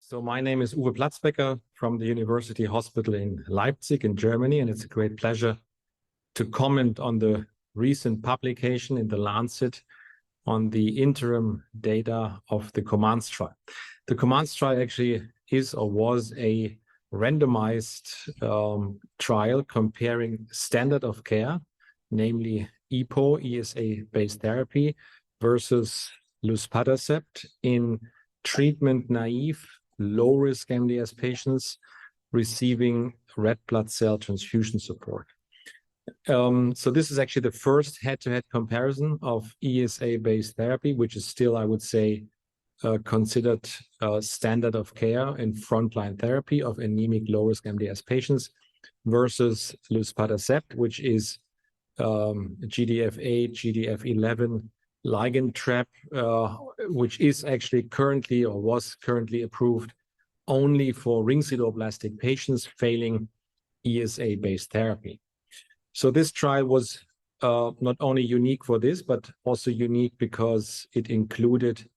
So my name is Uwe Platzbecker from the University Hospital in Leipzig in Germany, and it's a great pleasure to comment on the recent publication in the Lancet on the interim data of the COMMANDS trial. The COMMANDS trial actually is or was a randomized trial comparing standard of care, namely EPO, ESA-based therapy, versus luspatercept in treatment-naive, low-risk MDS patients receiving red blood cell transfusion support. So this is actually the first head-to-head comparison of ESA-based therapy, which is still, I would say, considered standard of care in frontline therapy of anemic low-risk MDS patients, versus luspatercept, which is GDF8, GDF11 ligand trap, which is actually currently or was currently approved only for ring sideroblastic patients failing ESA-based therapy. So this trial was not only unique for this, but also unique because it included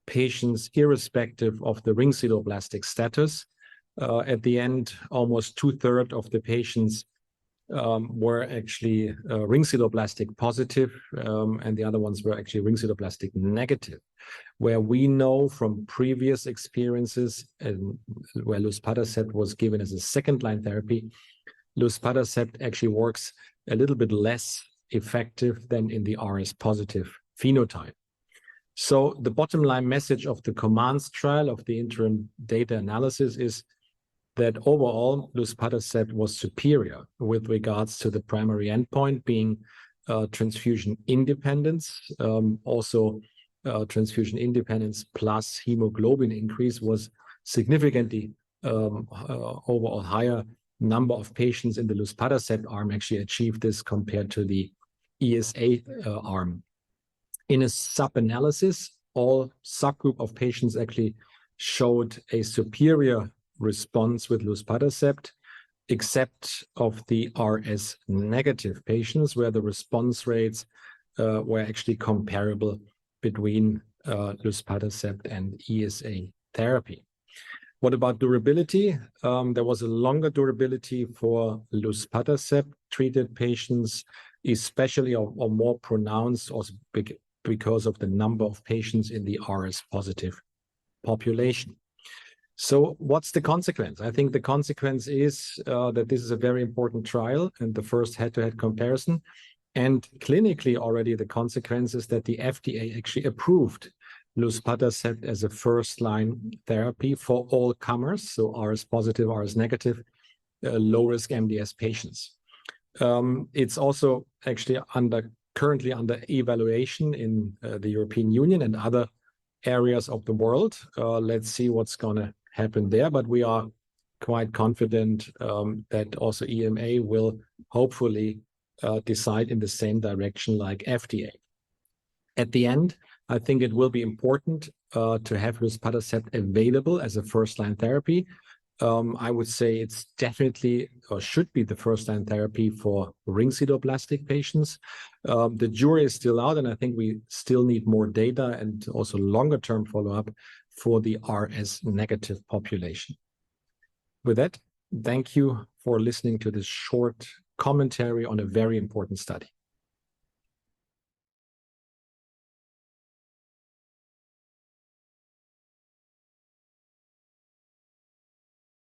patients irrespective of the ring sideroblastic status. At the end, almost 2/3 of the patients were actually ring sideroblastic positive, and the other ones were actually ring sideroblastic negative, where we know from previous experiences and where luspatercept was given as a second-line therapy, luspatercept actually works a little bit less effective than in the RS positive phenotype. So the bottom line message of the COMMANDS trial of the interim data analysis is that overall luspatercept was superior with regards to the primary endpoint being transfusion independence. Also transfusion independence plus hemoglobin increase was significantly overall higher. Number of patients in the luspatercept arm actually achieved this compared to the ESA arm. In a sub-analysis, all subgroup of patients actually showed a superior response with luspatercept, except of the RS negative patients, where the response rates were actually comparable between luspatercept and ESA therapy. What about durability? There was a longer durability for luspatercept treated patients, especially or more pronounced also because of the number of patients in the RS positive population. So what's the consequence? I think the consequence is that this is a very important trial and the first head-to-head comparison. And clinically already the consequence is that the FDA actually approved luspatercept as a first-line therapy for all comers, so RS positive, RS negative, low-risk MDS patients. It's also actually currently under evaluation in the European Union and other areas of the world. Let's see what's going to happen there, but we are quite confident that also EMA will hopefully decide in the same direction like FDA. At the end, I think it will be important to have luspatercept available as a first-line therapy. I would say it's definitely or should be the first-line therapy for ring sideroblastic patients. The jury is still out, and I think we still need more data and also longer-term follow-up for the RS negative population. With that, thank you for listening to this short commentary on a very important study.